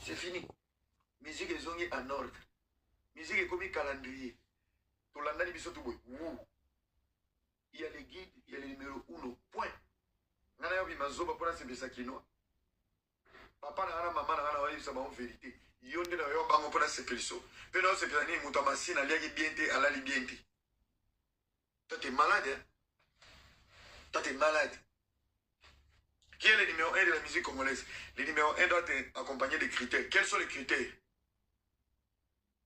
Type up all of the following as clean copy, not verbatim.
C'est fini. Musique est en ordre. Musique est comme un calendrier. Tout l'année, il y a les guides, il y a les numéros 1. Point. Nana yobi mazoba pour la sakinoa. Papa na maman na wa yisa ba vérité. Yonde na yo bango pour la sepeliso. Pena sepelani mutamasi na liagi bienté à la libienté. Toi t'es malade, hein? Toi t'es malade. Qui est le numéro 1 de la musique congolaise? Le numéro 1 doit être accompagné de critères. Quels sont les critères?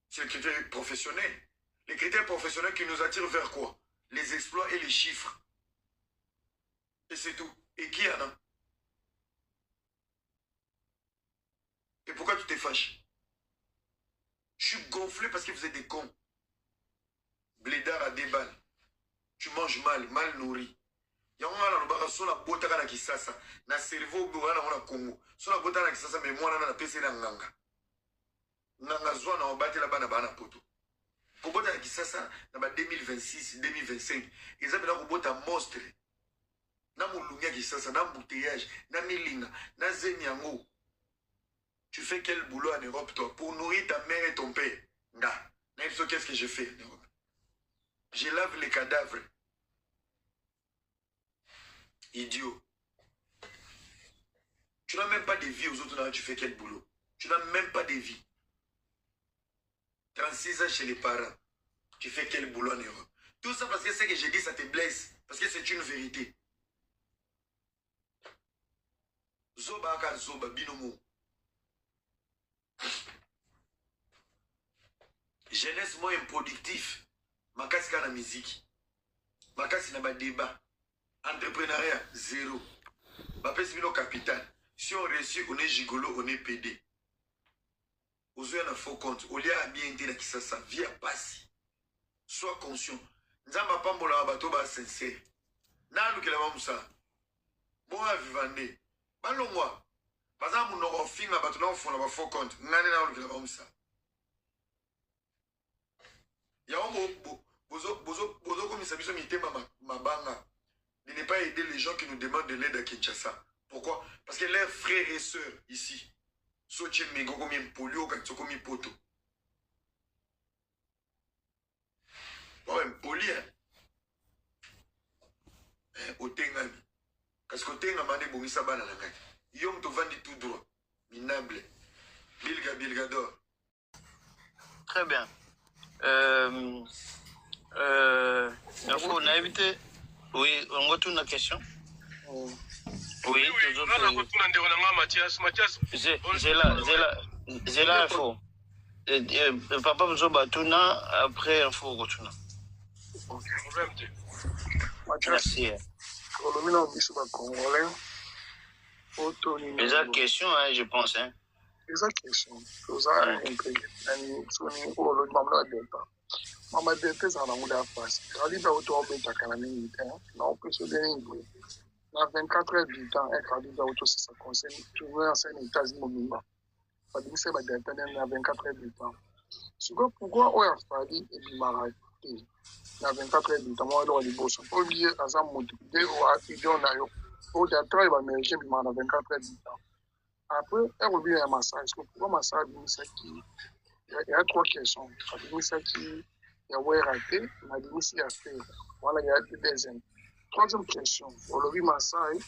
C'est les critères professionnels. Les critères professionnels qui nous attirent vers quoi? Les exploits et les chiffres. Et c'est tout. Et qui en a? Et pourquoi tu te fâches? Je suis gonflé parce que vous êtes des cons. Blédard à 2 balles. Tu manges mal nourri. Yangana lobaka sona botaka na Kisasa. Na cerveau bwana na Congo. Sona botaka na Kisasa mais moi na PC na nganga. Nganga zwa na obate la bana poto. Kobota na Kisasa na ba 2026, 2025. Ezabela kobota monstre. Na mulungia Kisasa, na embouteillage, na milinga, na zenyango. Tu fais quel boulot en Europe toi pour nourrir ta mère et ton père? Nga. Qu'est-ce que je fais en Europe? Je lave les cadavres. Idiot. Tu n'as même pas de vie aux autres, tu fais quel boulot? Tu n'as même pas de vie. 36 ans chez les parents. Tu fais quel boulot en Europe? Tout ça parce que ce que j'ai dit, ça te blesse. Parce que c'est une vérité. Zoba aka zoba binomo. Jeunesse moins improductif. Makasi na musique. Makasi na ba débat. Entrepreneuriat, 0. Bapes vino capital. Si on réussit, on est gigolo, on est PD. Ozoya na faux compte. Olia a bien été na Kisasa. Via passi. Sois conscient. Nzamba pambola bato ba sincère. Na lukela ba musa. Bon a vivande. Balongwa. Baza mu no finga bato na fona ba faux compte. Ngane na lukela ba musa. Ya ombo bozo komisa biso mitema mabanga. De ne pas aider les gens qui nous demandent de l'aide à Kinshasa. Pourquoi? Parce que leurs frères et sœurs ici, Soche Mego comme un polio, comme un poto. Bon, un poli, hein? Au Tengami. Parce qu'au Tengami, bon, il s'abat dans la carte. Yom to vandi tout droit. Minable. Bilgador. Très bien. On a évité. Oui, on retourne la question. Oui, j'ai là info. Papa Mzoba Tuna, après info retourne. Merci. Les autres questions, hein, je pense. Hein. Les autres questions. Mama dete sana muda fasi. Kaliba auto obeta kana mingi na opeso de ningu. Na 24 heures du temps, et Kaliba auto ça concerne toujours en scène États-Unis mobimba. Pas de se ba dete na 24 heures du temps. Suko pourquoi o ya fali et bimara na 24 heures du temps moi do liboso. Au lieu azam mutu de o atido na yo. O da travail ba américain bimara na 24 heures du temps. Après, elle revient à massage. Pourquoi massage qui il y a 3 questions. Il y a raté, il a dit ici à faire. Voilà, il y a deux deuxième. Troisième question. Aujourd'hui, Maasai,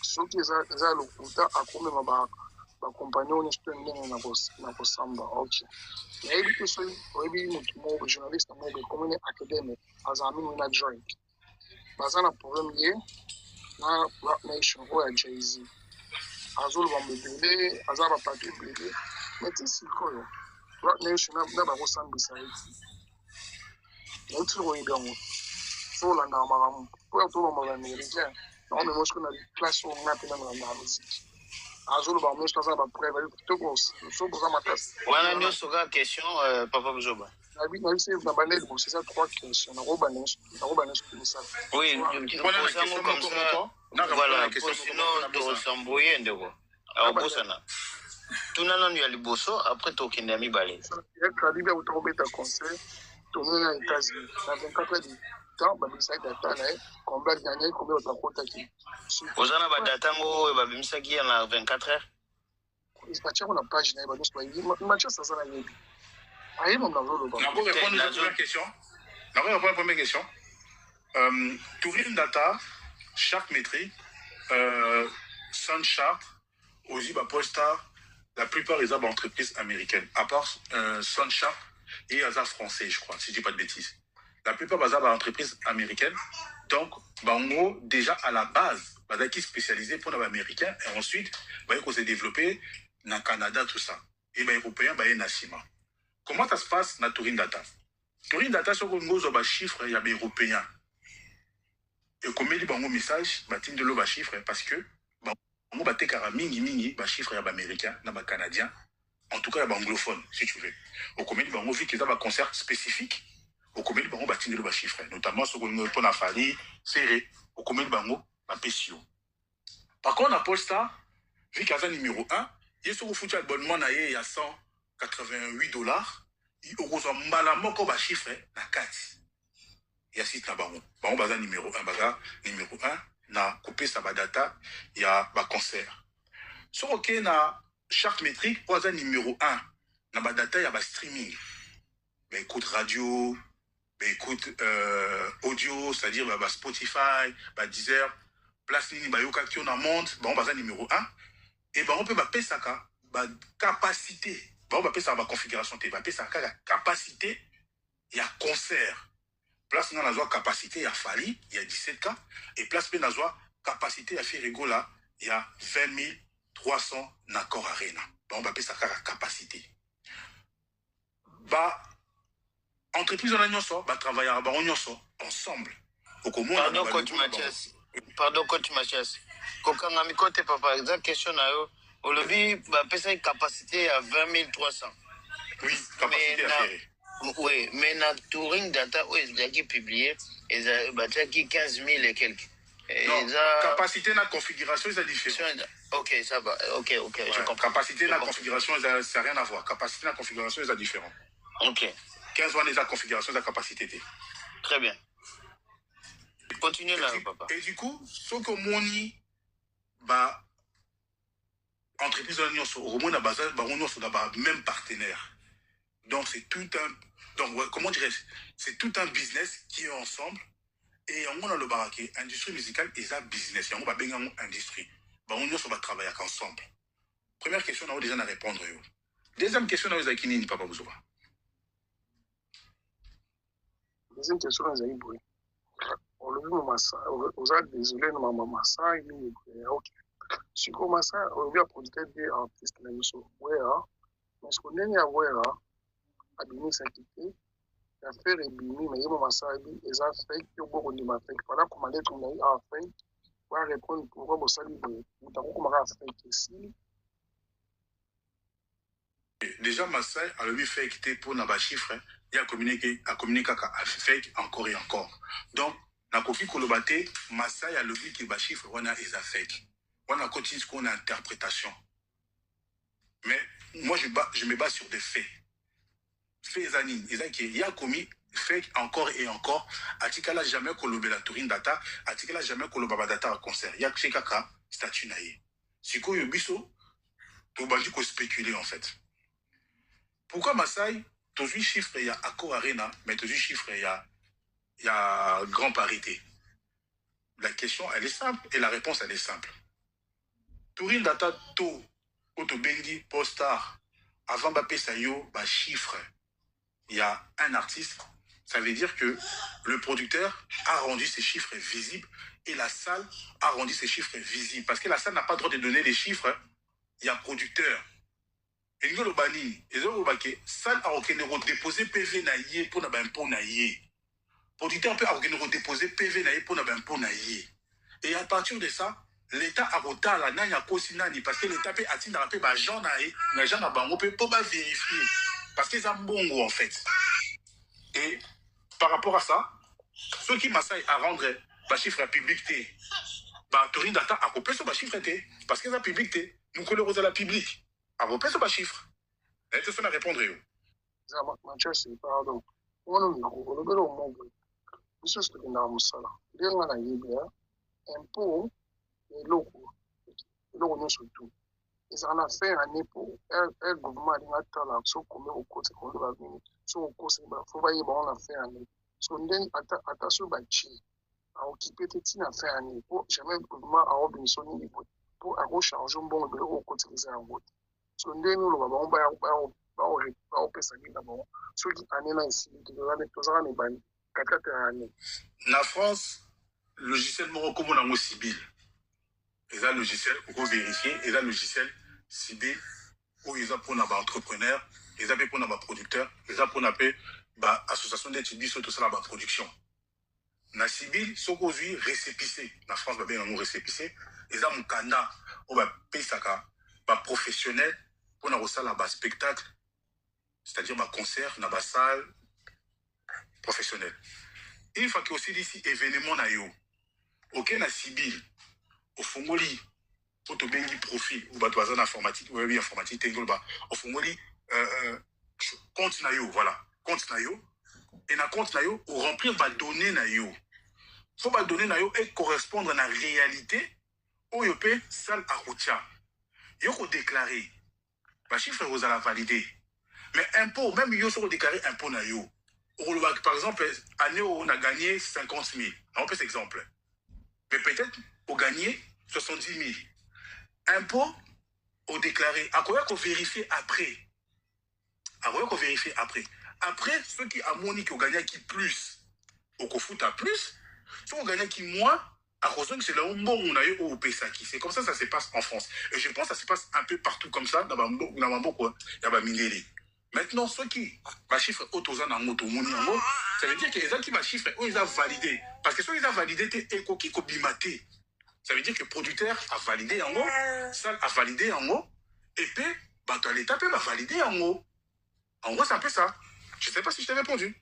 ceux qui ont le quota, à combien ma compagnon n'a pas samba. Ok. Il y a une question, un journaliste, un commun académique, à Zamine, on a joint. Parce que le problème est, dans Rap Nation, où il y a Jay-Z. Azul va me brûler, Azul va pas te brûler. Mais tu sais quoi? Rap Nation, n'a pas de ça. On trouve un gars, sur la norme, pour tout le monde américain, on est mosquée dans la classe où on a dans la musique. Azul va me choisir à prévoir tout gros. Sur pour ça ma tête. Voilà une seconde question, Papa Mzoba. C'est ça 3 questions. Oui, posons comme ça. Voilà, sinon de ressembler de quoi. Alors Bossana. Tout le monde y a le bosso, après tout qui n'a mis balai. Il y a Kaliba au tombé ta conseil. Tourner aux États-Unis. Dans 24 heures du temps, ça data là, combien d'années, combien de temps qui. Vous en avez data, vous avez mis ça qui en 24 heures. batia ko na page na ye bato bayebi Mathias aza na yebi ayeba na loloba. Nako répondre à la première question. Nako répondre à la première question. Touring Data, chaque métrique, Sunchart, aussi Posta, la plupart des entreprises américaines, à part Sunchart et Hazard français, je crois, si je dis pas de bêtises. La plupart des entreprises américaines, donc, bango déjà à la base, qui spécialisé pour les Américains, et ensuite, qu'on s'est développé dans le Canada, tout ça. Et les Européens, Nassima. Comment ça se passe dans Touring Data? Touring Data, c'est un chiffre, il y a des Européens. Et comme il y a un message, il y a un chiffre, parce que, il y a un chiffre, il y a des Américains, il y a des Canadiens, en tout cas, il y a des anglophones, si tu veux. Au commun, il y a un concert spécifique. Au commun, il y a un chiffre, notamment sur le pont à Fali, serré. Au commun, il y a un PCO. Par contre, on a Posta, vu qu'il y a un numéro 1, il y a un abonnement, il y a $188. Il y a un chiffre, na 4. Il y a 6 bango. Bango baza numéro 1, na coupé sa data, il y a un concert. Sur OK, na chaque métrique, baza numéro 1, na data, il y a un streaming. Mais écoute radio, mais écoute audio, c'est-à-dire Spotify, Deezer, place nini bayoka qui on a monte, bango baza numéro 1. Et bango peut baper sa capacité. Bango baper sa configuration, baper sa capacité, il y a concert. Place dans la capacité, il y a Fali, il y a 17K. Et place dans la capacité, il y a Ferrigo là, il y a 20 300 Nacor Arena. On va appeler ça capacité. Entreprise en agnon sort, travailleur en agnon sort, ensemble. Pardon, coach Mathias. Quand on a mis côté, par exemple, question à eux, au lobby, appeler une capacité à 20 300. Oui, capacité à faire. Oui, mais dans Touring Data, ils ont publié, ils ont 15 000 et quelques. Non, capacité dans la configuration, c'est différent. Ok, ça va. Ok, ouais, je comprends. Capacité dans la configuration, ça n'a rien à voir. Capacité dans la configuration, c'est différent. Ok. 15 ans, la configuration, la capacité. Très bien. Continuez là, papa. Et du coup, ce que moni, entreprise au moins, même partenaire. Donc, c'est tout un. Donc, comment dirais-je? C'est tout un business qui est ensemble. Et on a le baraquet, industrie musicale et ça business. On va bien industrie. On va travailler ensemble. Première question, on a déjà à répondre. Deuxième question, on a qui papa Bouzouba. Deuxième question, on a dit oui. On le dit massa, on a désolé maman massa, il est ok. Si comme massa, on a produit des artistes là, ils sont ouais, mais ce qu'on est à ouais, à bien s'inquiéter. Ya faire ebimi mais yemo masabi eza fake yo boko ndima fake voilà comment les tout na a fake pour répondre pourquoi bosali boye mutako kuma ka fake ici. Déjà Masai a lui fait quitter pour na ba chiffre il a communiqué à fake encore et encore. Donc na kofi kolobate Masai a lui qui ba chiffre on a eza fake. On a continue ce qu'on a interprétation. Mais moi je me base sur des faits. Fezanine, il y a commis fake encore et encore. Atikala jamais kolobé la Touring Data, atikala jamais kolobaba data à concert. Il y a kaka statut naïe. Si ko yobiso, to bandi ko spéculer en fait. Pourquoi Masai, toujours chiffre il y a Accor Arena, mais toujours chiffre il y a grand parité. La question elle est simple et la réponse elle est simple. Touring Data to Otobendi Postar avant Bappé Sayo ba chiffre. Il y a un artiste, ça veut dire que le producteur a rendu ses chiffres visibles et la salle a rendu ses chiffres visibles. Parce que la salle n'a pas le droit de donner les chiffres, il y a producteur. Et nous, le bani, et nous, le salle a déposé PV naïe pour n'avoir un pot naïe. Producteur peut avoir déposé PV naïe pour n'avoir un pot naïe. Et à partir de ça, l'État a retard la nani à Kosinani parce que l'État peut atteindre un peu de gens naïe, mais gens n'a pas vérifier. Parce qu'ils ont bon goût en fait. Et par rapport à ça, ceux qui m'assayent à rendre le chiffre public, Touring Data a coupé sur le chiffre, parce qu'ils ont public, nous collons à la public, a coupé sur le chiffre. Et c'est ça à répondre. Manchester, pardon. On a le monde. Monsieur ce que nous avons ça. Les gens ont un peu et l'eau nous surtout. ils en ont fait un année pour un gouvernement alimentaire là, sur combien au côté qu'on doit venir, sur au côté, il faut voir, on a fait un année. Sur une attention, à occuper tes a fait un année pour jamais le gouvernement a obtenu son niveau pour recharger un bon de au côté des vote. Sur une nous, on va au PSA d'abord. Sur une année là, ici, tu dois aller tous en année, 4 années. La France, logiciel Morocco, mon amour civil. Et ça, logiciel, il faut vérifier. Et ça, logiciel civil, où ils ont pour un entrepreneur, ils ont pour un producteur, ils ont pour une association d'études sur tout ça, la production. Na civil, ce qu'on dit, récépissé. La France va bien nous récépissé. Ils ont un canard, on va payer ça, professionnel, pour un salle, un spectacle, c'est-à-dire un concert, une salle professionnelle. Il faut qu'il y ait aussi ici événement na yo. Ok, na civil. Au fongoli, pour te bengi profil, ou bah, en informatique, ou bien informatique, au fongoli, compte na yo, voilà, compte na yo, et na compte na yo, ou remplir ma donnée na yo. Faut ma donnée na yo et correspondre à la réalité, ou yo peut salle à routier. Yo ko déclarer, bah chiffre vous allez valider. Mais impôt, même yo so déclarer impôt na yo. Par exemple, année où on a gagné 50 000, on peut cet exemple. Mais peut-être, on a gagné 70 000. Impôt, on déclaré. À quoi qu'on vérifie après? À quoi qu'on vérifie après? Après, ceux qui ont moni qui ont gagné qui plus, au fout à plus, ceux qui ont gagné qui moins, à cause que c'est là où on a eu au Pesaki. C'est comme ça se passe en France. Et je pense que ça se passe un peu partout comme ça, dans Bambo, il y a Minéré. Maintenant, ceux qui ma chiffre autosan en moto, ça veut dire que les gens qui ma chiffre, ils ont validé. Parce que ceux qui ont validé, c'est qui bimaté. Ça veut dire que le producteur a validé en haut, salle a validé en haut, et puis, l'État peut valider en haut. En gros, c'est un peu ça. Je ne sais pas si je t'ai répondu.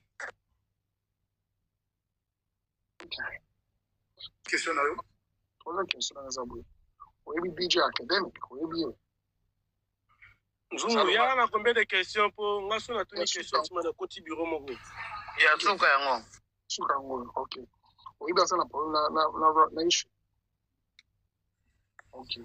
Question à vous? Troisième question à Zabou. Oui, DJ académique, oui, bien. Zungu, il y a combien de questions pour moi? On a toutes les questions sur le côté bureau. Il y a tout quand même. Ok. Oui, bien ça, la issue. Ok.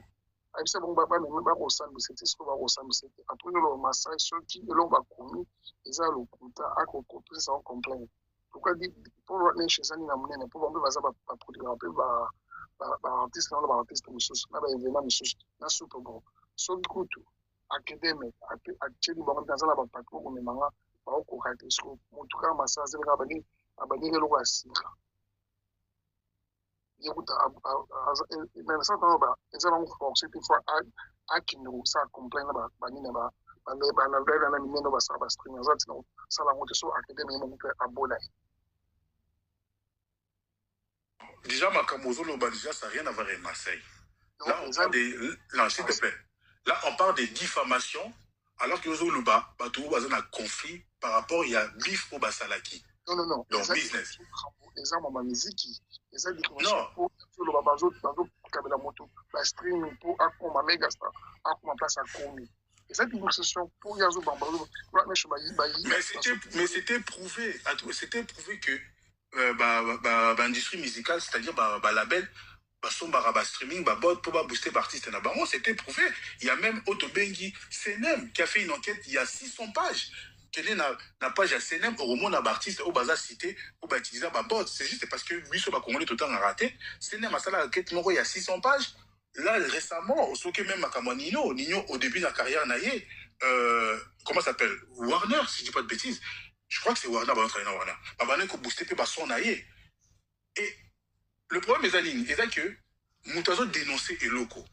Avec ça, bon, papa, mais pas au sein de cette histoire, au sein de cette. Après, le massage, ceux qui l'ont commis, ils ont le compteur à côté, ça en complaint. Pourquoi dire, pour le chez Sani, la monnaie, pour on va ça, pas produire un peu, artiste, non, artiste, monsieur, là, évidemment, monsieur, là, super bon. Sauf du coup, académique, actuellement, bon, dans la patrouille, on est maintenant, au courant, en tout cas, massage, c'est le abonné, le roi, c'est ça. Mais ça, ils ont forcé des fois à qui nous ça complaint là, ça la monte sur académie, à Bola. Déjà, ma Camozo, déjà, ça n'a rien à voir avec Marseille. Là, on parle des. Non, s'il te plaît. Là, on parle des diffamations, alors que Yozo Luba, tout a un conflit par rapport, il y a bif au Basalaki. Non. Donc, business. Les gens ont musique. Les gens non. Pour le babazo, dans la moto, la streaming, pour ma méga star, ma place à commis. Les gens qui sont pour Yazo Bambalo, mais c'était prouvé. C'était prouvé que l'industrie musicale, c'est-à-dire label, son streaming, bot pour booster l'artiste. C'était prouvé. Il y a même Otobengi CNM qui a fait une enquête, il y a 600 pages. Quelle est la page à CNM au moment d'un artiste au bazar cité ou utiliser ma bot? C'est juste parce que lui, sur ma Congolais tout le temps a raté. CNM a ça la enquête, il y a 600 pages. Là, récemment, au soké même à Nino, au début de la carrière, comment ça s'appelle? Warner, si je ne dis pas de bêtises. Je crois que c'est Warner, Warner. Warner qui a boosté par son naïe. Et le problème, mes amis, c'est que Moutazo dénonçait les locaux.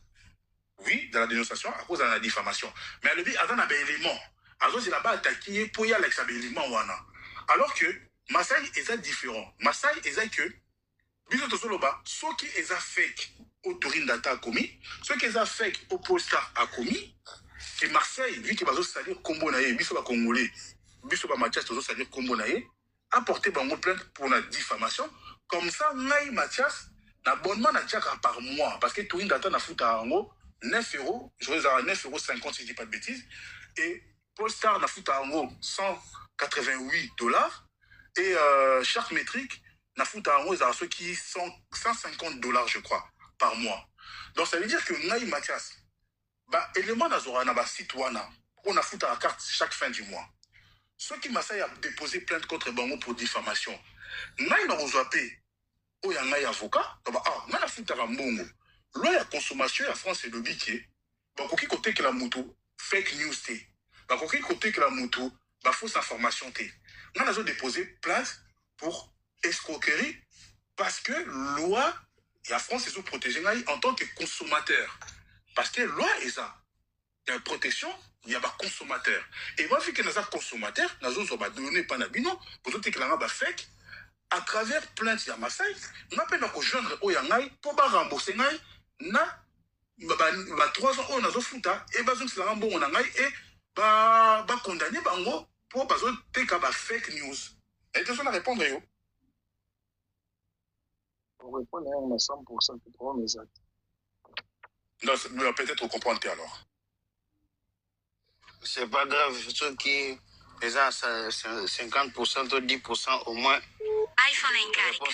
Oui, dans la dénonciation, à cause de la diffamation. Mais à l'objet, avant, il y a un élément. Alors, c'est là-bas attaqué pour y aller avec ça, élément. Alors que Masai est différent. Masai est que, bisous sur le bas, ceux qui est fake au Tourin Data a commis, ceux qui est fake au Polestar a commis, et Marseille, vu qu'il va c'est-à-dire Combo Naye, bisous à Congolais, bisous à Mathias, c'est-à-dire Combo Naye, a porté bango plainte pour la diffamation. Comme ça, Naï Mathias, l'abonnement n'a déjà par mois, parce que Tourin Data n'a foutu à 9 euros, je vais à 9,50 € si je ne dis pas de bêtises, et Polestar n'a foutu à 188 $, et Shark Metric n'a foutu à ceux qui sont 150 $, je crois, par mois. Donc ça veut dire que Naï Mathias, bah élément nazora na ba site wana on a foutu à la carte chaque fin du mois. Ceux qui m'ont déposé plainte contre Bango pour diffamation, n'a pas reçu ou y'a un avocat, n'a pas foutu à Mbongo. Loi de consommation en France et le biquet, bah qui côté que la moto fake news té, bah qui côté que la moto bah fausse information té. N'a pas déposé plainte pour escroquerie parce que loi et la France est protégée en tant que consommateur. Parce que loi est ça. Il y a une protection, il y a un consommateur. Et moi, vu que nous sommes consommateurs, nous avons donné pas d'abino, pour que nous avons fake, à travers plainte de Massaï, nous avons rejoindre Oyangai pour rembourser na 3 ans on a fouta et nous avons bon et condamné bango pour que fake news. Et tu vas répondre yo. Pour répondre à 100%, c'est pour mes actes. Non, peut-être comprendre alors. C'est pas grave, ceux qui les ont 50% ou 10% au moins. iPhone en carica.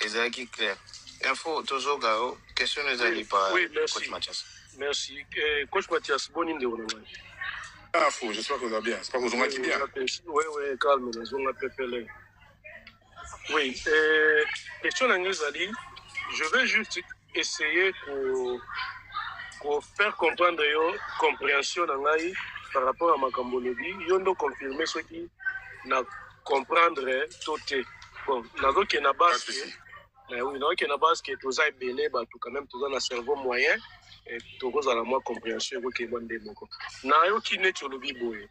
Les qui clair. Info, toujours Gao, question les alliés par Coach Mathias. Merci. Coach Mathias, bonne idée. Ah, faux, j'espère que vous allez bien. J'espère que vous avez bien. Oui, calme, nous avons appelé. Oui, question d'Angleise a dit, je vais juste essayer pour faire comprendre la compréhension d'Angaï par rapport à ma cambologie. Ils ont confirmé ce qui n'a comprendre tout. Bon, nous qui na base oui, nous qui na base que tous ay belé ba tout quand même tous un cerveau moyen et tous à la moins compréhension que bon démoko. Na yo qui net le biboye.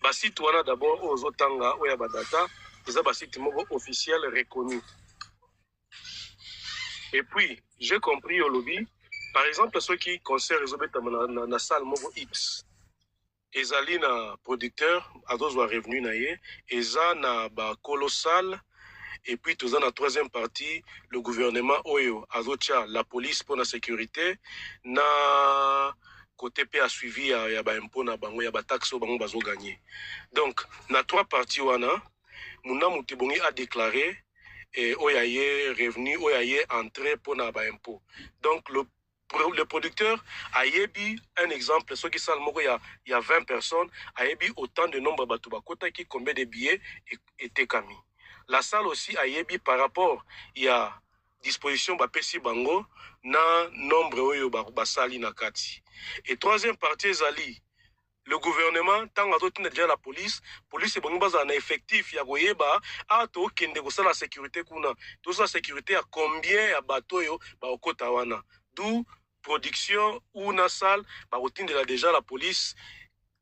Ba site wana d'abord aux otanga oya ba data, c'est ba site moko officiel reconnu. Et puis, j'ai compris au lobby, par exemple, ceux qui concernent la salle Mogo X, ezali na producteur, à dos wa revenu na ye, eza na ba colossal, et puis tout ça na troisième partie, le gouvernement Oyo, azotia la police pour la sécurité, na côté P a suivi ya ba impôt na bango, ya ba taxe bango bazo gagner. Donc, na trois parties wana, muna mutibongi a déclaré et oyaye revenu oyaye entrée pour na ba impôt. Donc le producteur a yebi un exemple, ceux qui sont il y a 20 personnes, a yebi autant de nombre de bakota qui combien de billets étaient commis. La salle aussi a yebi par rapport il y a disposition ba pesi bango na nombre oyo ba sali na kati. Et troisième partie zali le gouvernement, tant que déjà la police est bon un effectif, il y a goyeba, ah to kende ko la sécurité kuna, tout ça sécurité à combien à bateau yo ba okotawana. D'où production ou na salle ba otindela déjà la police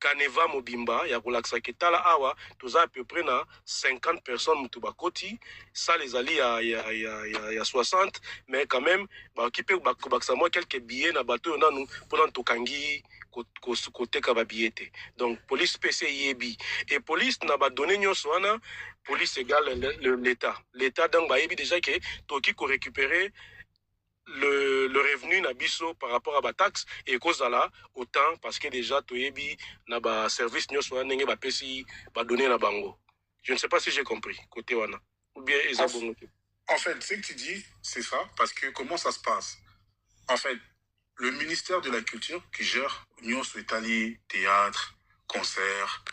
Kaneva Mobimba, ya kolaksa ketala awa, tout ça à peu près na 50 personnes mutuba koti, ça les alliés il y a 60, mais quand même ba qui peut baksa moi quelques billets na bateau na nous pendant tokangi côté kababiete. Donc police PCIEB et police n'a pas donné nyonso wana, police égale l'état. L'état donc ba yebi déjà que toki ko récupérer le revenu nabiso par rapport à la taxe et cause là autant parce que déjà toyebi na ba service nyonso wana ngé ba pesi ba donner na bango. Je ne sais pas si j'ai compris côté wana ou bien en fait ce que tu dis c'est ça parce que comment ça se passe en fait le ministère de la Culture qui gère nyonso Italie théâtre concert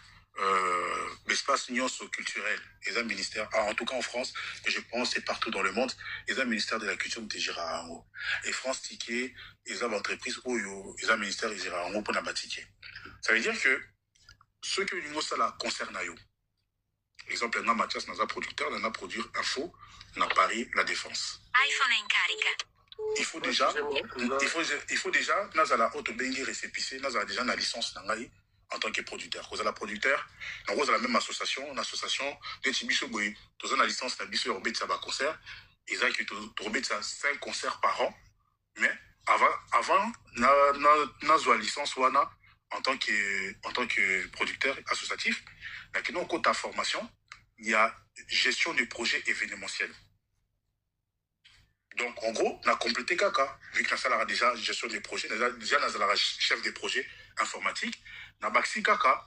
l'espace nyonso culturel et un ministère en tout cas en France et je pense c'est partout dans le monde et un ministère de la Culture qui gère à Ango et France Ticket et un entreprise Oyo et un ministère qui gère à Ango pour la ticket. Ça veut dire que ceux que nous ça la concerne à eux. Exemple, un Mathias n'a producteur, n'a produire info, n'a Paris la défense. iPhone en carica. Il faut déjà, nous avons la haute bengi récépissé, nous avons déjà la licence n'angai en tant que producteur. Vous avez la producteur, nous avons la même association, une association de Tibiso Boy, nous avons la licence de Biso Robert Saba concert, ils ont que Robert 5 concerts par an, mais avant, nous avons la licence Wana en tant que producteur associatif, mais qui nous compte ta formation, il y a gestion du projet événementiel. Donc, en gros, on a complété Kaka, vu que nous avons déjà gestion des projets, déjà nous avons chef des projets informatiques, nous avons Kaka,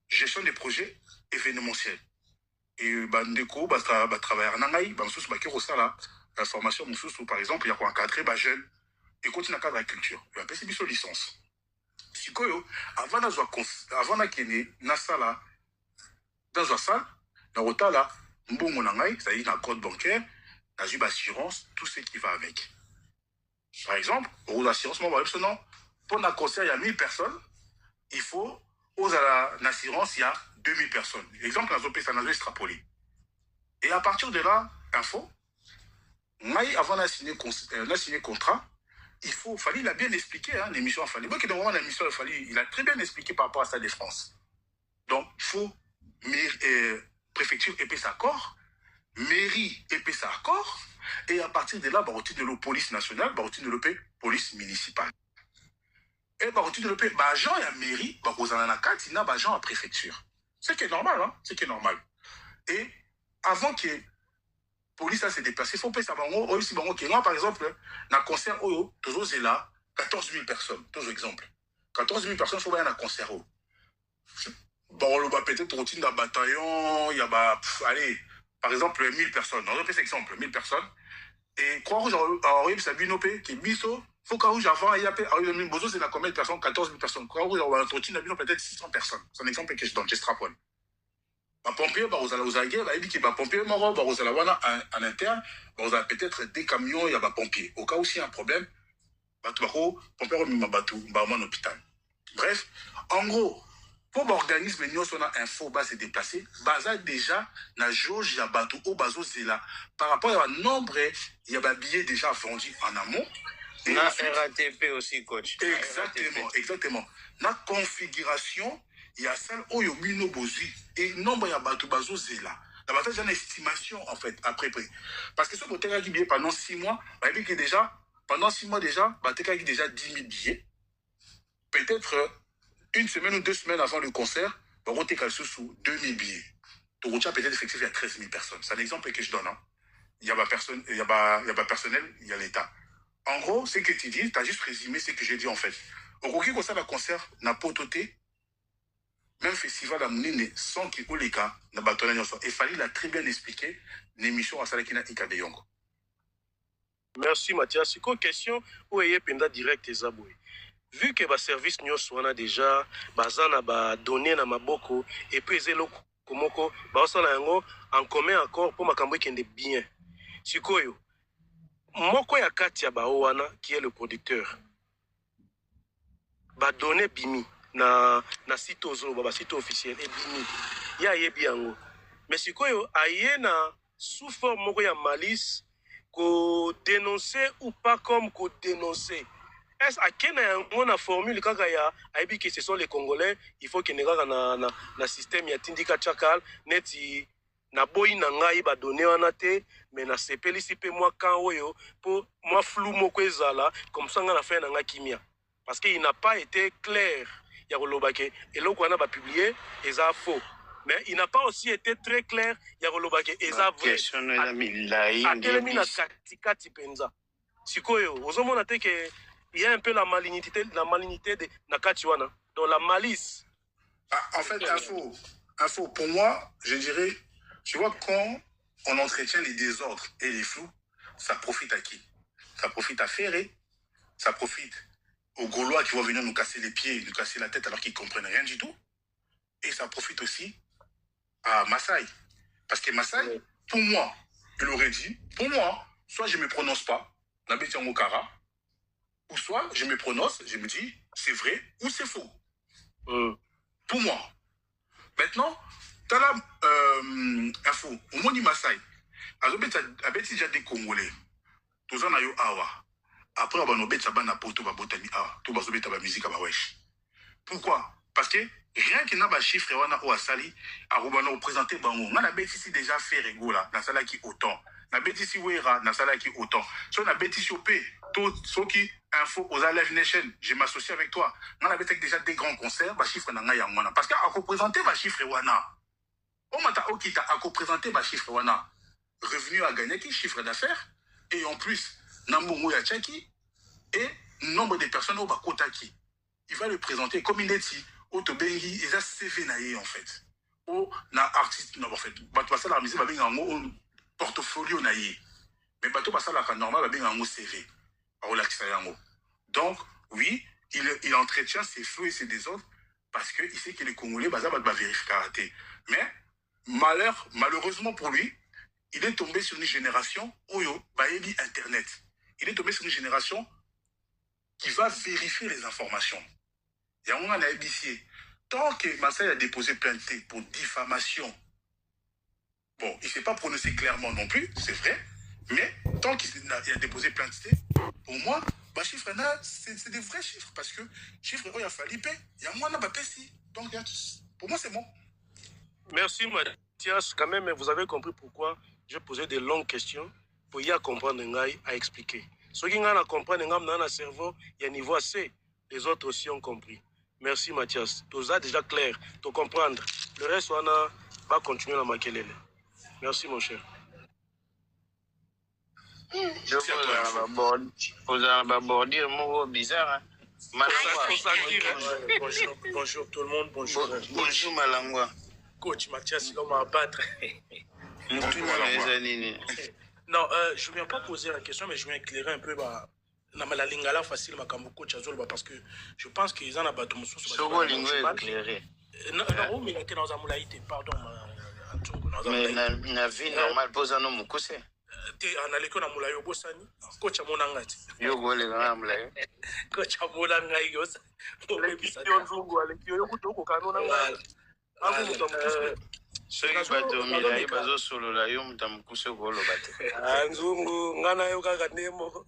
gestion des projets événementiels. Et Bandeko, travailler en Angaï, la formation, par exemple, il y a encadré les jeunes, et continue à cadre la culture. Il y a une licence. sikoyo avant nakende na sala dans la salle na kotala mbongo na ngai, c'est-à-dire na compte bancaire, na une assurance, tout ce qui va avec. Par exemple, aux assurances, moi, non, pour un concert, il y a 1000 personnes, il faut, aux assurances, il y a 2000 personnes. Exemple, ça n'a pas extrapolé. Et à partir de là, info, moi, avant de signer contrat, il a bien expliqué, hein, l'émission, il a très bien expliqué par rapport à Stade de France. Donc, il faut, préfecture épaisse accord, mairie épaisse accord, et à partir de là, bah, de la police nationale, bah, de la police municipale. Et bah, de la agent et la mairie, bah, vous en avez quatre, il y a agent à préfecture. C'est qui est normal, hein? C'est qui est normal. Et avant que la police se déplace, il faut payer ça. Aussi, par exemple, dans le concert, toujours c'est là, 14 000 personnes, toujours exemple. 14 000 personnes, il faut aller dans un concert. Bon, peut-être routine d'un bataillon, il y a, allez, par exemple, 1000 personnes. On va prendre cet exemple, 1000 personnes. Et Croix-Rouge, ça binopé, qui est biso, faut Croix-Rouge avant, il y a besoin, c'est combien de personnes? 14 000 personnes. Croix-Rouge, on va routine, peut-être 600 personnes. C'est un exemple que je donne, j'extrapole. Les pompiers, vous allez aux aguets, vous allez dire que les pompiers, vous allez avoir en interne, vous avez peut-être des camions, il y a des pompiers. Au cas où il y a un problème, les pompiers vont en hôpital. Bref, en gros, pour l'organisme, nous avons info se déplacer, baza déjà, na jauge, il y a bateau au bazo zela. Par rapport à un nombre, il y a des billets déjà vendus en amont. Et na RATP aussi, coach. Exactement, exactement. Na configuration, il y a celle où il y a mino bozi. Et nombre, il y a bateau bazo zela. La bataille, c'est une estimation, en fait, après. Parce que ce que tu as dit pendant 6 mois, que déjà, pendant 6 mois déjà, tu as déjà 10 000 billets. Peut-être une semaine ou 2 semaines avant le concert, on va sous 2000 billets. Donc, on a peut-être effectif, il y a 13 000 personnes. C'est un exemple que je donne. Hein. Il y a pas personne, il y a pas personnel, il y a l'État. En gros, ce que tu dis, tu as juste résumé ce que j'ai dit en fait. Au cas où ça va concert, n'a pas toté, même festival à mener sans qu'il y ait les cas, n'a pas toté. Il fallait la très bien expliquer l'émission à Salakina Ikade Yongo. Merci Mathias. C'est quoi question où est Penda direct et Zaboué? Vu que le service nous soit déjà bazana ba donné na maboko et puis zelo komoko ba osala yango en commun accord pour makambo kende bien. Sikoyo moko ya kati ya bawana qui est le producteur ba donné bimi na site ozo ba site officiel et bimi ya yebi yango. Mais sikoyo ayena sous forme moko ya malice ko dénoncer ou pas comme ko dénoncer. Est-ce qu'il y a une formule que ce sont les Congolais, il faut qu'il y ait un système qui est tchakal, neti na boy na ngai ba donné en até, mais na sepeli si pe moi quand oyo pour moi flou moko ezala comme ça on a fait na kimia parce qu'il n'a pas été clair. Ya rolobake et là qu'on a publié eza faux. Mais il n'a pas aussi été très clair. Ya rolobake eza vrai. Question na milai. Atelemina katikati penza. Sikoyo, ozomona te que il y a un peu la malignité de Nakatiwana, donc la malice. Ah, en fait, info, pour moi, je dirais, tu vois, quand on entretient les désordres et les flous, ça profite à qui? Ça profite à Ferré, ça profite aux Gaulois qui vont venir nous casser les pieds, nous casser la tête alors qu'ils ne comprennent rien du tout. Et ça profite aussi à Maasai. Parce que Maasai, pour moi, il aurait dit, pour moi, soit je ne me prononce pas, Nabeti Angokara, ou soit je me prononce, je me dis c'est vrai ou c'est faux. Pour moi. Maintenant, tu as là info. Au moins, il Maasai. Abeti déjà des Congolais. Tous en ayo awa. Après, on a obéi à la poto, on botani awa. Tout va obéi à la musique à wesh. Pourquoi? Parce que rien qui n'a pas chiffre, on a Sali, à représenter Bango. On a ici déjà fait régola, dans celle qui autant. On a ici Wera, dans celle qui autant. Si on a ici OP, tout ce qui info aux Live Nation, je m'associe avec toi. On a déjà des grands concerts, bah chiffre n'a rien wana. Parce qu'à représenter ma chiffre wana. On m'a dit à représenter ma chiffre wana. Revenu à gagner qui chiffre d'affaires. Et en plus, Nambomo Yachaki et nombre de personnes au Bakotaki. Il va le présenter comme il est dit. Au Tobengi, il a CV naïe en fait. Au na artiste, non en fait. Bato ça la musique, va bien en portfolio naïe. Mais bato ça la normal, va bien en CV. Donc, oui, il entretient ses feux et ses désordres parce qu'il sait que les Congolais va vérifier karaté. Mais malheureusement pour lui, il est tombé sur une génération Oyo Baeli Internet. Il est tombé sur une génération qui va vérifier les informations. Il y a un moment à ABC. Tant que Marseille a déposé plainte pour diffamation, bon, il ne s'est pas prononcé clairement non plus, c'est vrai, mais tant qu'il a déposé plainte, pour moi, bah, chiffre, c'est des vrais chiffres, parce que chiffre, il y a fallu payer, il y a moins de ici. Donc, pour moi, c'est bon. Merci Mathias, quand même, vous avez compris pourquoi je posais des longues questions pour y comprendre, à expliquer. Ceux qui comprennent, dans le cerveau, il y a un niveau assez, les autres aussi ont compris. Merci Mathias. Tout ça déjà clair, tu comprendre. Le reste, on va continuer à maquiller. Merci mon cher. Je vous aborder un mot bizarre. Bonjour tout le monde, bonjour. Bonjour Malangwa. Coach Mathias, l'homme à battre. Non, je ne viens pas poser la question, mais je viens éclairer un peu. La lingala facile coach parce que je pense qu'ils en ont battu mon sous. Non, mais était dans un moulaïté, pardon. Mais la vie normale pose un homme coussé. On a l'école à moulaïo bossani. Coach à mon angati. Yo go le grand moulaïo. Coach à mon angati. Ceux qui battent au milieu, ils solo la yom tamukuse golo bate. Nzungu ngana yo kaka nemo.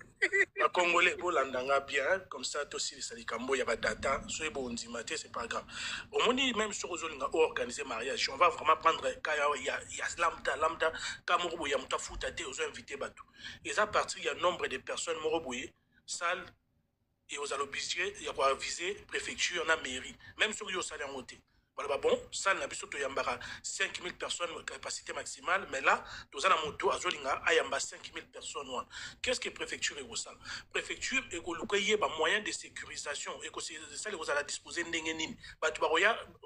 La Congolais bolandanga bien comme ça aussi les salikambo ya ba data so ebo ndimate c'est pas grave. Au moins même sur ozolinga organiser mariage, on va vraiment prendre il y a lambda kamoro ya mutafuta te ozo inviter batu. Et à partir il y a nombre de personnes moroboye salle et aux alobisier il y a quoi viser préfecture na mairie même sur yo salle en côté. Voilà, bon, ça n'a pas 5000 personnes, capacité maximale, mais là, nous avons moto à Zolinga, il y a 5000 personnes. Qu'est-ce que la préfecture est au sale? Préfecture est un moyen de sécurisation, et que ça, vous allez disposer d'engagement.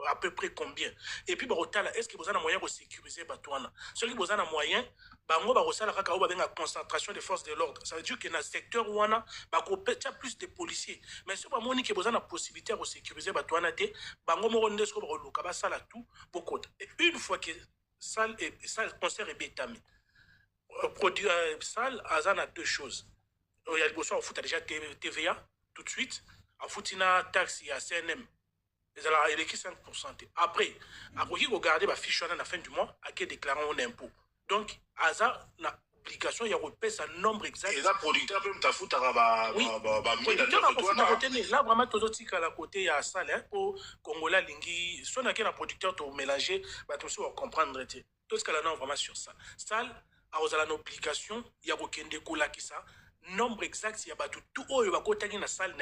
À peu près combien? Et puis, est-ce que vous avez un moyen de sécuriser Batouana? Celui qui vous a un moyen, la concentration des forces de l'ordre. Ça veut dire que dans le secteur où on a plus de policiers. Mais si vous avez la possibilité de sécuriser Batouana, et une fois que salle concert est bétamé, produit salle, Azan a deux choses. Il y a le besoin, on fout déjà TVA tout de suite, on fout une taxe, il y a CNM. Il est qui 5%. Après, il faut regarder la fiche à la fin du mois, à qui déclarer un impôt. Donc, Azan a obligation, il y a un nombre exact. Et là, producteur peut me foutre à là, vraiment, tous les autres à côté, il y a ça, pour Congolais, Lingui, si on a un producteur, tu mélanger, tu vas comprendre. Tout ce qu'il y a vraiment sur ça. Ça, à une obligation, il y a un cola qui ça, nombre exact, il y a tout haut, il y a un na salle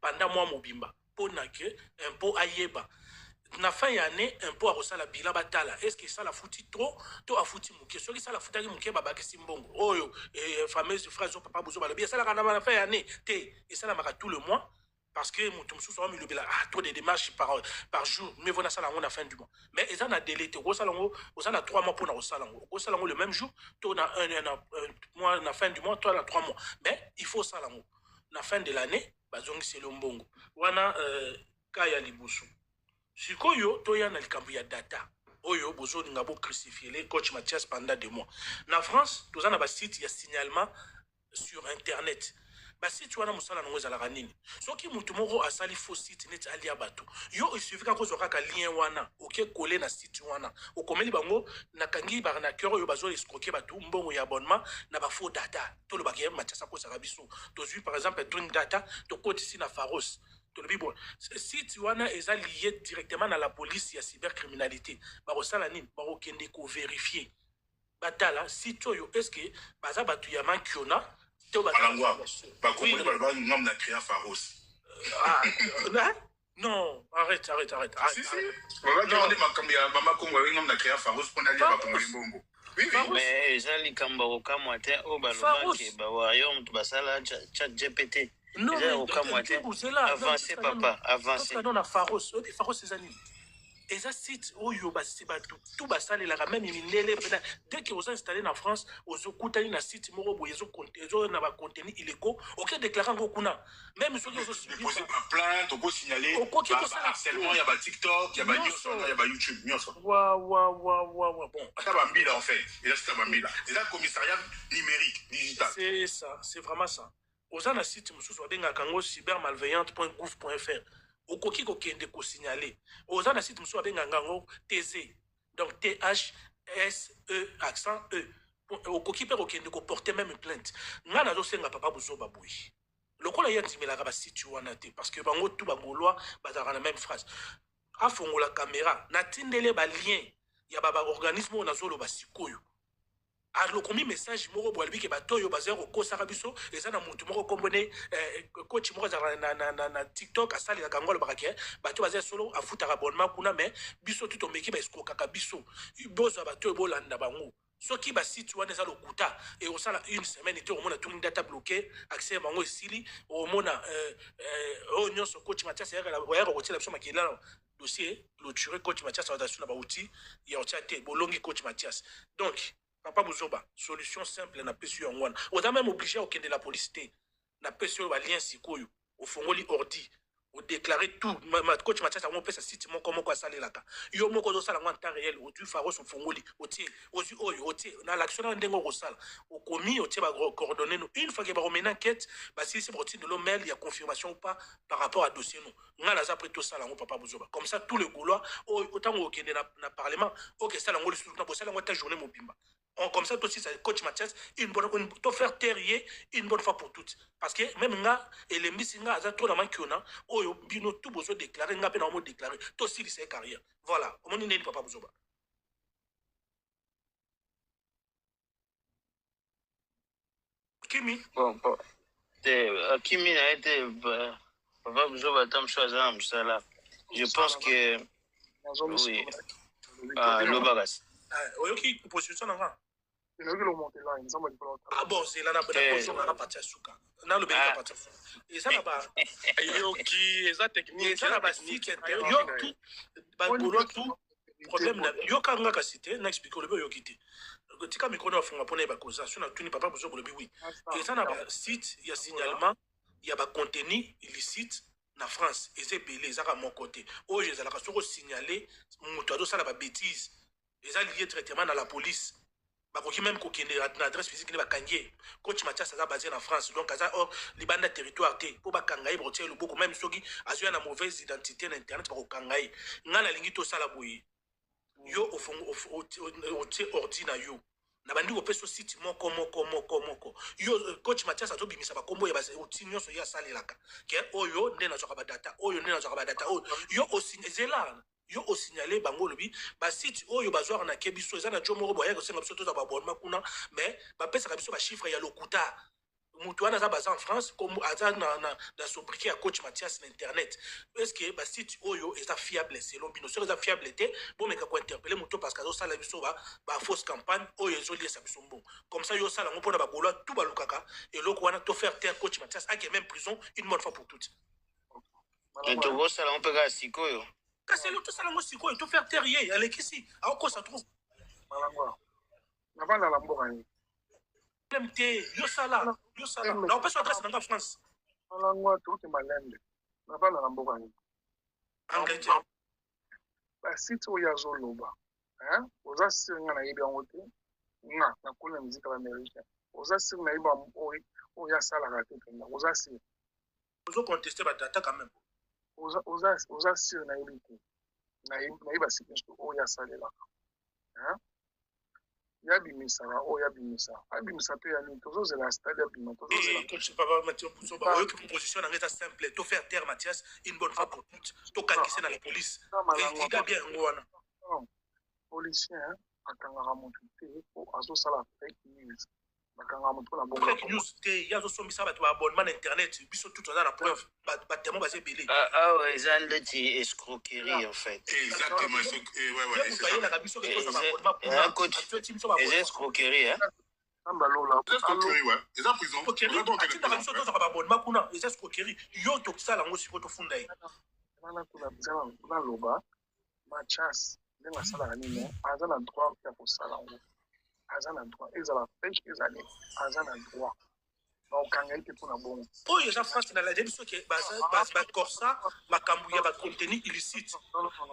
pendant mois mobimba. Pour que un peu aïeba. Na fin d'année, un peu à Rosala Bila Batala. Est-ce que ça la fouti trop? Toi a fouti mouké. Ceux qui ça la fouti mouké, baba qui simbongo. Oh yo, fameuse phrase, papa bozo balobi. Ça la rana la fin d'année. Et ça la mara tout le mois. Parce que mon sous soit mis le bela. Ah, trop de démarches par jour. Mais voilà ça la on a fin du mois. Mais ils en a délété. Rosalango, on a 3 mois pour na Rosalango. Rosalango le même jour. Toi on a un mois, na fin du mois. Toi on a 3 mois. Mais il faut ça lango. Na fin de l'année, bazongi c'est le mbongo. Wana kaya libusu. Sikoyo toya na likambo ya data oyo bozo ninga bo crucifier les coach Mathias pendant 2 mois. Na France toza na ba site ya signalement sur internet. Ba site wana musala ngo ezala kanini. Soki mutu moko asali faux site net ali ya bato. Yo il suffit ka kozo kaka lien wana oké coller na site wana. Okomeli bango na kangi ba na cœur yo bazo escroquer bato mbongo ya abonnement na ba faux data. To le bakiye Mathias ko sala biso. To par exemple Drink Data to côté ici na Pharos. Si tu es lié directement à la police et à la cybercriminalité, tu vas vérifier. Si tu est-ce que tu as non, arrête. Si. Mais Zali Kambaroka Moite, Obalobaki, Bawayom, Basala, Chat GPT. Non, avancez, papa, avancez. Non, Pharos, c'est ça. Et ça site oyo tout basale la même minele dès que vous installez en France aux okutani na site moko boye zo na ba contenu illégaux OK déclarant ngokuna même ceux qui ont déposer ma plainte on peut signaler harcèlement il y a TikTok il y a il y a YouTube wa bon ça va mbila en fait et là c'est mbila c'est un commissariat numérique digital c'est ça c'est vraiment ça aux na site mususu babenga kango cybermalveillante.gouv.fr okoki kokende ko signaler aux na site mususu babenga ngango TZ donc THSE accent E okoki pe kokende ko porter même plainte nga nazo senga papa buzoba boyi lokola yantimelaka ba site wana te parce que bango tout bangolwa bazaka na même phrase afongola caméra natindele ba lien ya baba organisme on azolo ba sikoyo alokomi message moko boalbi ke batoyo bazero kosaka biso eza na mutu moko kombone coach moko na TikTok asali la kangolo bakake bato bazero solo afutaka abonnement kuna mais biso tout omeki ba escroquaka biso bozo batoyo bolanda bango soki ba site wana eza lokuta et on sala une semaine et on a tout une data bloquée accès bango esili au mona nyonso coach Mathias ya la voyage rotier la biso makela dossier clôturé coach Mathias a na ba outil ya otiate bolongi coach Mathias donc papa Buzoba solution simple na pesu yongwana oza même obligé au kende la police té na pesu ba lien sikoyo au fongoli ordi au déclarer tout ma coach Mathias a pesa site mon comment quoi salelaka yo moko do sala en temps réel au du faro son fongoli otie ozu oyo otie na l'action na ndengo rosala au commis otie ba coordonner nous une fois que ba remena enquête ba si c'est routine de l'email il y a confirmation ou pas par rapport à dossier nous ngala za preto sala ngo papa Buzoba comme ça tout le gaulois autant au kende na parlement OK sala ngo le sous na sala ngo ta journée mobimba comme ça, aussi, coach Mathias, to faire terrier une bonne fois pour toutes. Parce que même nga, et les missinga, ça trop d'amant qu'on a, oh, bino tout besoin déclarer, nga peine en mode déclarer, to aussi, c'est carrière. Voilà, comment on n'est pas Buzoba. Kimi? Bon, Kimi a été, papa Buzoba, tam choisir, je pense que, oui, l'Obagas. Oyoki position nanga Ah bon c'est là na position na partie suka na le beka partie et ça là bas yoki eza technique ça là bas site yo tout ba tout problème yo kanga ka cité na expliquer le yo kité tika micro na fonga pona ba cause sur na tuni papa besoin ko le oui et ça na ba site il y a signalement il y a ba contenu illicite na France et c'est belé ça à mon côté oh je za la ka signaler moto ado sala ba bêtise ils ont lié traitement dans la police. Bakoki même kokende na adresse physique ne bakangie. Coach Mathias a basé en France donc aza or libanda territoire té pour bakangaye brotier le beaucoup même soki azoya na mauvaise identité na internet ba kokangaye. Ngana lingi to sala boyi. Yo au fond au ordi na yo. Na bandi ko peso site moko yo coach Mathias azo bimisa ba kombo ya ba outil nyonso ya salelaka. Ke oyo nde na zoka data oyo nde na zoka data yo aussi ezela yo au signaler bango lobi ba site oyo bazwara na kebiso eza na jomo boya ko senga biso to za ba bonnement kuna mais ba pesa ka biso ba chiffre ya lokuta mutu wana za baza en France comme aza na sobriquet à coach Mathias na internet est-ce que ba site oyo eza fiable selon bino sur eza fiabilité bon mais ka ko interpeller mutu parce que zo sala biso ba fausse campagne oyo zo lié sa biso bon comme ça yo sala ngo pona ba goloa tout ba lukaka et loko wana to faire taire coach Mathias a qui même prison une bonne fois pour toutes et to go sala on peut ga sikoyo kasi le tout ça la musique quoi tout faire terrier allez ici à quoi ça trouve malangwa na bana la mboka ni MT yo sala na on peut s'adresser dans la France malangwa tout est malende na bana la mboka ni Angleterre ba site o ya zoloba hein oza singa na yebi ngote na kula muzika wa America oza singa na yebi o ya sala ka tena oza singa ozo contester ba data quand même oza sur na yebi na yeba sikesho o ya salela hein ya bimisa o ya bimisa abimisa to ya ni tozo zela stade ya bimisa tozo zela je sais pas Mathieu Buzoba oyo que proposition na ngeza simple to faire taire Mathias une bonne fois pour toutes to kangiser na la police il ga bien ngwana policier akanga motu te o azo sala fake news bakanga motu na bongo fake news te yazo sombisa bato ba abonnement na internet biso tout on a la preuve ba tellement basé belé ouais ils ont dit escroquerie en fait exactement ouais c'est ça la biso que ça abonnement pour c'est escroquerie hein ambalola escroquerie ouais ils ont prison donc biso to ça ba abonnement kuna c'est escroquerie yo to sala ngo siko to funda yi na loba Mathias ndenge asalaka nini aza na droit ya kosala yango aza na droit ezala fake ezali aza na droit baokanga ete mpona bongo oyo eza france na lajebi soki bakorsa makambo ya bacontenu illicite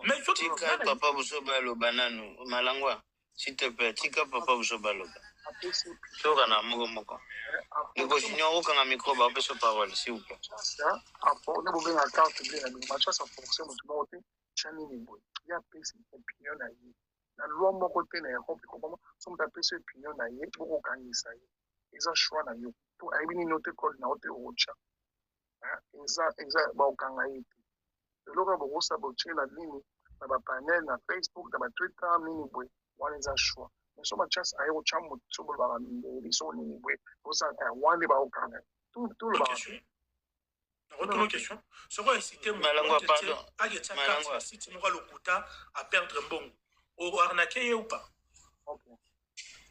mais tika papa buso baloba nanu malangwa s'il te plaît tika papa buso baloba soka na moko ekosinywa okanga micro bapeso parole s'il vous plaît nde bobenga carte ble na bingo Mathias aforce motu moko te tya nini boye ye apesi opinion na ye na loi moko te na europe ekokoma so moto apesi opinion na ye okokangisa ye eza choix na yo po ayebi nini ote code na yo te okotya eza baokanga ye te eloko ya bokosa botyela nini na bapanel na facebook na batwitter nini boye wana eza choix mais so Mathias aye kotya motu so bolobaka mindeli so nini boye osala wana nde baokanga tout lobaka retourne question soko incité Malangwa pardon agetya carte site moko lokuta à perdre mbongo o arnaqué ye ou pas okay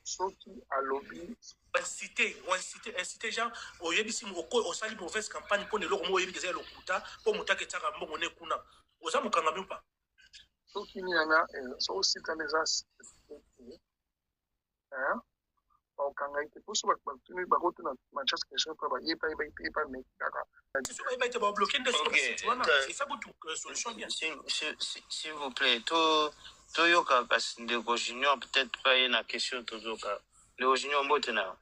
soki alobi incité genre oyebisi osali mauvaise campagne mpona eloko moko oyebi eza ya lokuta mpo moto aketiaka mbongo ne kuna oza mokangami ou pas soki nianga so osikana eza baokanga ete mposo batuni bakote na Mathias question mpo bayepa meki kaka soki ete babloke nde wana eza butu solution bien s'il vous plaît toyoka kasi ndeko junior peut-être pas ye na question tozoka ndeko junior mbote na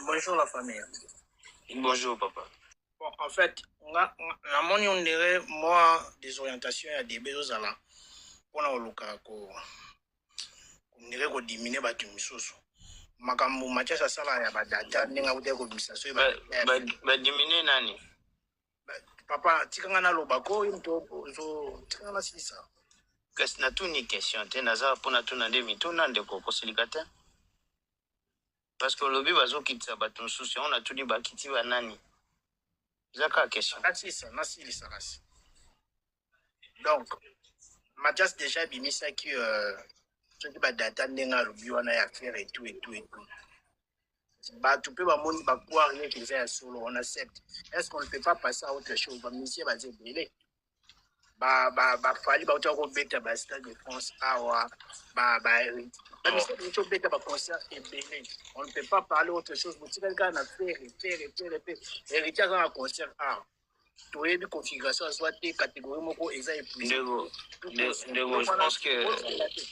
bonjour la famille. Bonjour papa. Bon, en fait, la monnaie on dirait moi des orientations à des besoins là. Pour la loka on dirait qu'on diminue batu misusu. Makambo Mathias asala ya badata ninga ute ko bisaso ba diminuer nani? Papa tikanga na lobako into zo tikanga na sisa. Kasi na tuni question te naza pona tuna nde mituna ndeko kosilika parce que le biba zo kitsa bato souci on a tout dit ba kiti ba nani zaka question donc Mathias déjà bimisa qui ceux qui ba data ndenga lobi wana ya faire et tout bah tu peux ba moni ba pouvoir rien qu'ils aient solo on accepte est-ce qu'on ne peut pas passer à autre chose ba monsieur ba zebele ba fali ba uta ko beta ba stade de France awa ba on ne peut pas parler autre chose. Si quelqu'un a fait, héritier dans un concert, tu as une configuration, soit des catégories,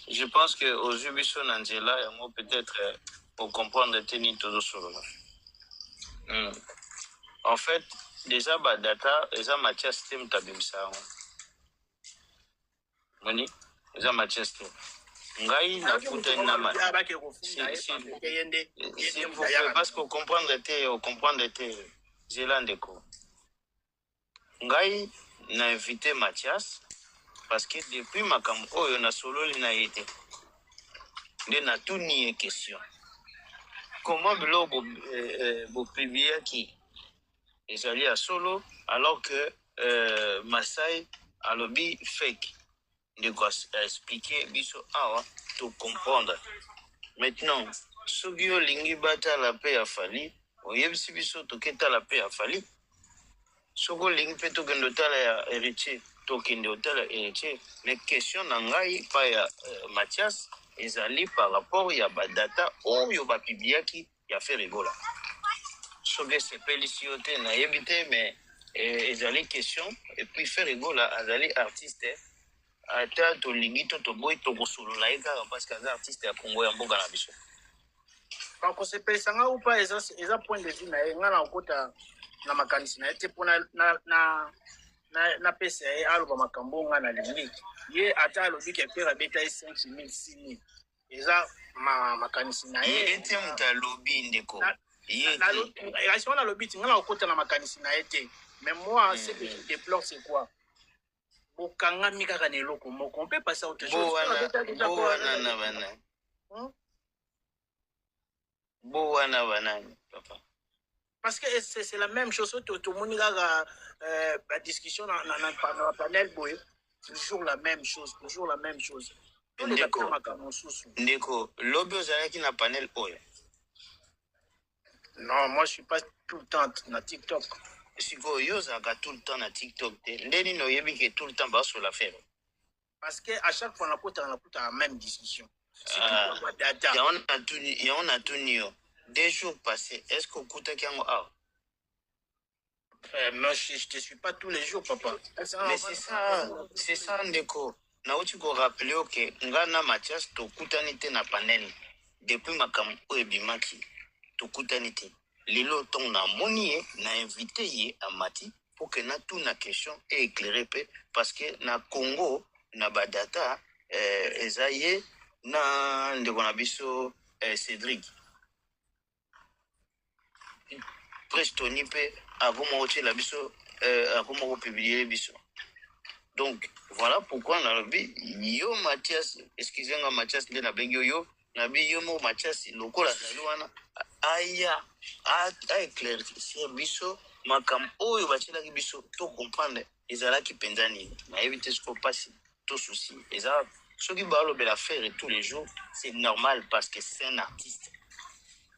je pense que aux Ubisoft Angela, peut-être pour comprendre tenir tout sur en fait, déjà, data, déjà, Mathias Tim Tabimsa. Moni, déjà, Mathias Tim. Ngai na futa nama parce que comprendre te Zélandeko ngai na invité Mathias parce que depuis makambo oyo na solo lina été nde na tout ni question comment biloko bo publier qui ezali à solo alors que Masai alobi fake de quoi expliquer biso awa to comprendre maintenant sugio lingi bata la paix a fali oyebisi biso to keta la paix a fali soko lingi pe to gendo tala ya héritier to kende otala héritier mais question na ngai pa ya Mathias ezali par rapport ya badata oyo ba pibiaki ya faire rigola soge sepeli siote na yebite mais ezali question et puis faire rigola azali artiste ata tolingi to boy to kosolola ye kaka parce que aza artiste ya Congo ya mboka na biso bakosepelisa nga upa eza point de vue na ye nga na okota na makanisi na ye te mpona na pesa ye aloba makambo nga na lingi ye ata alobi kepere abeta ye 5 000 6 000 eza makanisi na ye ete moto alobi ndeko asi wana alobi ti nga na okota na makanisi na ye te mais moi ce que je déplore c'est quoi okangami kaka na eloko moko on peut passer à autre chose wana banani papa parce que c'est la même chose tout le monde kaka la discussion na panel boy toujours la même chose ndeko lobi ozalaki na panel oyo non moi je suis pas tout le temps na TikTok sikoyo yo ozalaka tout le temps na TikTok te nde nini oyebi ke tout le temps basola fere Parce qu'à chaque fois, on a la même discussion. Il y a un 2 jours passés. Est-ce que vous avez non, je ne te suis pas tous les jours, papa. Mais c'est ça, Ndeko. Nauti ko rappeler que ngana Mathias to kutanite na panel depuis makam oebimaki to kutanite. Lelo ton na monier na invité ye à Mati pour que na tout na question et éclairé parce que na Congo na badata ezaye na ndeko na biso Cédric. Prestoni pe avant moitié la biso avant publier biso. Donc voilà pourquoi on a dit yo Mathias, excusez-moi Mathias de la bengo yo na bi yo mo Mathias lokola zaluana aya a éclaircir biso makam oyo batila ki biso to comprendre ezala ki pendani na éviter ce qu'on passe tout souci eza ce qui va le faire tous les jours c'est normal parce que c'est un artiste.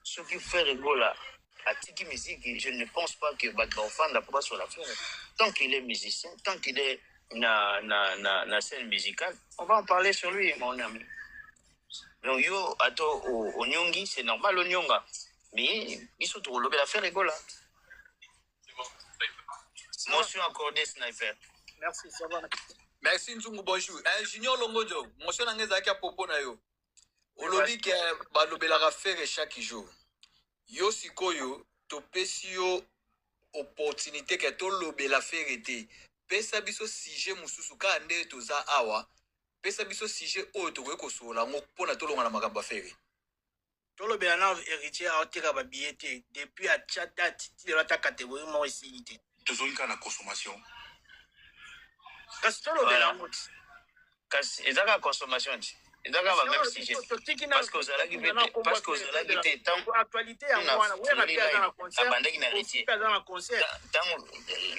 Ce qui fait rigoler à Tiki Musique, je ne pense pas que Badbaofan n'a pas sur la faire. Tant qu'il est musicien, tant qu'il est na scène musicale, on va en parler sur lui, mon ami. Donc, yo, ato, au Nyongi, c'est normal, au Nyonga. Mais, il se trouve, le faire rigoler. Mention accordée, Sniper. Merci, ça va. Merci, Nzungu, bonjour. Junior Longojo, mention angezaki à propos na yo. Olobi ke balobelaka faire chaque jour. Yo sikoyo topesi yo opportunité ke tolobela faire te. Pesa biso sujet mususu ka nde toza awa. Pesa biso sujet oyo tokoki kosola ngo mpona tolonga na makambo affaire. Tolobela na héritier aoteka ba billet depuis à chata titi la ta catégorie mo ici. Tozongi na consommation. Kasi tolobela moti. Kasi ezaka consommation. Ezaka ba même sujet. Parce que vous allez guider tant actualité ya mwana wera pia na concert. Abandaki na héritier. Dans concert. Tant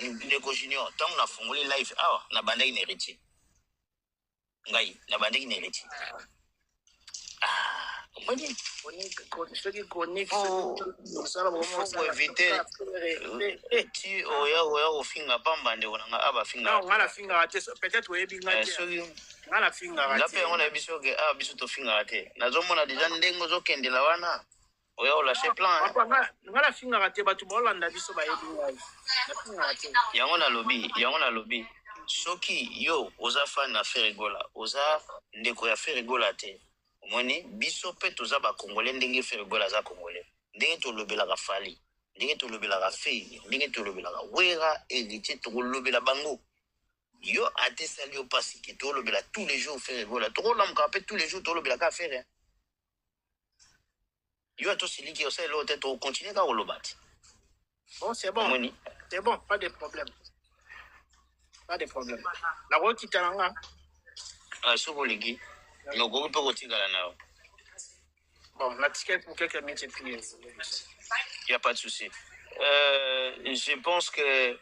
Ndeko Junior, tant na fongoli live awa na bandaki na héritier. Ngai na bandaki na héritier. Moni chronique faut éviter ti oya ofinga pamba nde onanga aba finga non ngala finga te peut-être oyebi ngati ngala finga ngala pe ngona biso ke biso to finga te nazomona deja ndengo zokendela wana oya olashe plan ngala finga te batu bolanda biso bayebi ngai na finga te yango na lobi soki yo oza fan na faire rigola oza ndeko ya faire rigola te moni biso pe toza ba congolais ndenge faire rigola za congolais ndenge to lobela ka fali ndenge to lobela ka fei ndenge to lobela ka wera héritier to lobela bango yo ate sali yo pasi ki to lobela tous les jours faire rigola to la mkape tous les jours to lobela ka faire yo ato sili ki osai lo te to continuer ka olobati bon c'est bon moni c'est bon pas de problème la route italanga soko ligi no peut retirer là. Bon, la ticket pour quelques minutes et puis. Il n'y a pas de souci. Je pense que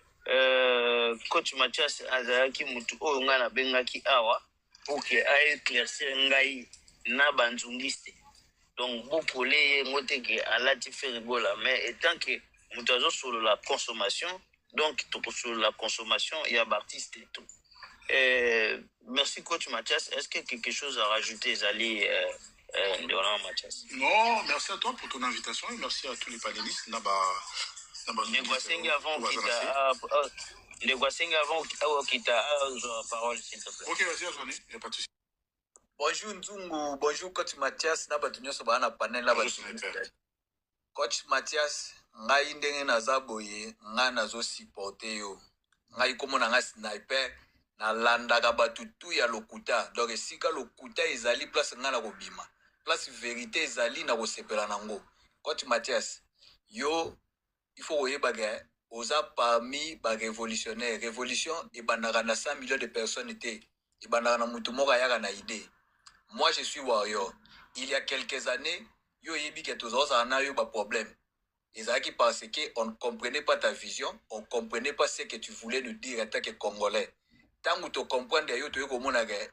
coach Mathias Azaki Mutu Ongana Bengaki Awa pour qu'il ait éclaircir Ngai na banzungiste. Donc, beaucoup les motés à la différence mais étant que Mutazo sur la consommation, donc sur la consommation, il y a Baptiste et tout. Merci coach Mathias. Est-ce qu'il y a quelque chose à rajouter, Zali Mathias? Non, merci à toi pour ton invitation et merci à tous les panélistes. Les Guasengi avant qui t'a la parole, s'il te plaît. Ok, vas-y, Azoni, il n'y a pas de souci. Bonjour Nzungu, bonjour coach Mathias. Nabatu nyoso ba na panel la coach Mathias, ngai ndenge naza boye, nga nazo supporter yo. Ngai komona nga sniper. Na landaka batu tu ya lokuta donc esika lokuta ezali place nga na kobima place vérité ezali na kosepela nango coach Mathias yo il faut oyeba ke oza parmi ba révolutionnaire révolution ebandaka na 100 millions de personnes te ebandaka na mutu moko ayaka na idée. Moi je suis warrior. Il y a quelques années yo yebi ke toza na yo ba problème ezalaki parce que on ne comprenait pas ta vision, on comprenait pas ce que tu voulais nous dire en tant que Congolais. Tant que tu comprends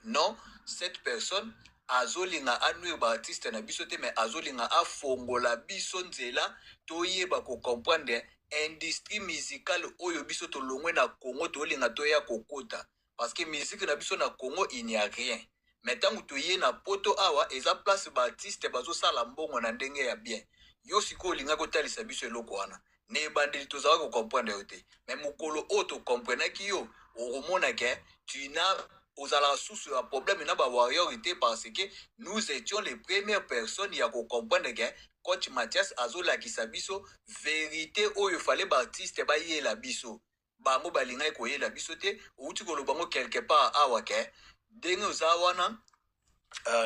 non, cette personne azolinga anu ba artiste na bisote mais azolinga afongola bisonzela toyeba ko comprendre industrie musicale oyo biso to longwe na Congo to linga to ya kokota parce que musique na biso na Congo il n'y a rien. Mais tant que tu na poto awa eza place ba artiste bazo sala mbongo na ndenge ya bien. Yo siko linga ko talisa biso eloko wana. Ne bandeli tozala ko comprendre yote. Mais mukolo auto comprendre ki yo oromona ke tu n'as ozala sous un problème na ba warriorité parce que nous étions les premières personnes ya ko comprendre que coach Mathias azola kisabiso vérité oyo fallait ba artiste ba yela biso. Bango balinga ko yela biso te outi ko lobango quelque part awa ke denge ozawana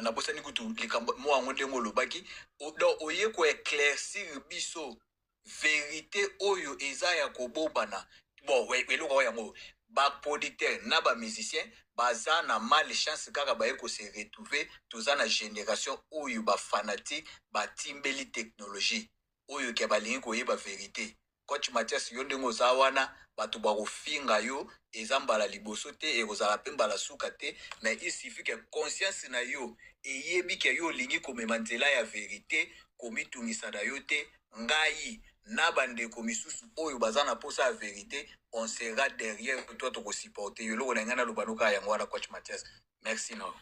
na bosani kutu likambo mo ngo dengo lobaki do oye ko éclaircir biso vérité oyo eza ya kobobana bon we eloko yango ba producteur na ba musicien baza na malchance kaka ba eko se retrouver toza na génération oyo ba fanatique ba timbeli technologie oyo ke balingi ko yeba vérité coach Mathias yo ndengo za wana batu ba kofinga yo ezambala liboso te ekozala pe mbala suka te mais il suffit que conscience na yo eyebi ke yo lingi komema nzela ya vérité komitungisa na yo te ngai na bandeko misusu oyo baza na posa ya vérité on sera derrière toi to supporter yo loko na ngana lobanuka yango wana coach Mathias merci no.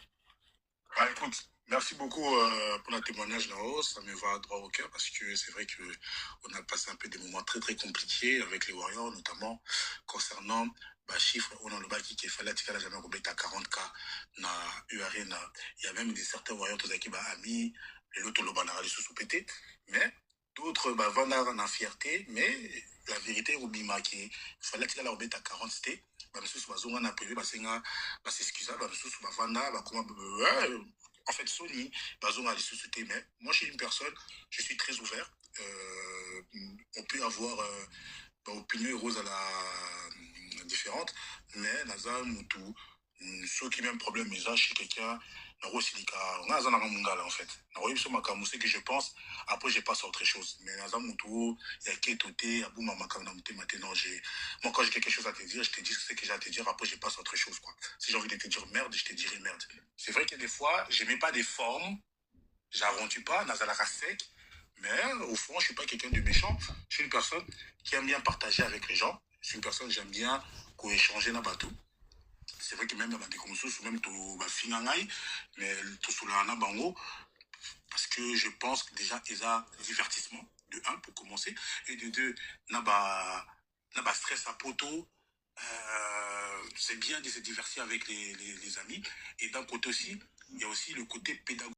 Bah, écoute, merci beaucoup pour le témoignage là-haut, ça me va droit au cœur parce que c'est vrai que on a passé un peu des moments très très compliqués avec les Warriors, notamment concernant bah, chiffre, on a le bas qui fallait à jamais à 40K na URN. Il y a même des certains Warriors qui bah amis, les autres le banarali sous pété, mais d'autres bah vendent en fierté, mais la vérité au bima qui fallait à 40 c'était en fait Sony mais moi je suis une personne, je suis très ouvert, on peut avoir opinion rose à la différente, mais naza mutu ceux qui même problème mais chez quelqu'un en fait c'est que je pense après je passe à autre chose mais naza mutu il y a qui toté abou mama maintenant moi quand j'ai quelque chose à te dire je te dis ce que j'ai à te dire après je passe à autre chose quoi. Si j'ai envie de te dire merde je te dirai merde. C'est vrai que des fois je mets pas des formes, j'arrondis pas nazalaka sec, mais au fond je suis pas quelqu'un de méchant, je suis une personne qui aime bien partager avec les gens, je suis une personne j'aime bien échanger dans bateau. C'est vrai que même dans des consos ou même tout fingangai mais tout sous la bango parce que je pense que déjà il y a divertissement de un pour commencer et de deux n'a stress à poteau. C'est bien de se divertir avec les amis et d'un côté aussi il y a aussi le côté pédagogique.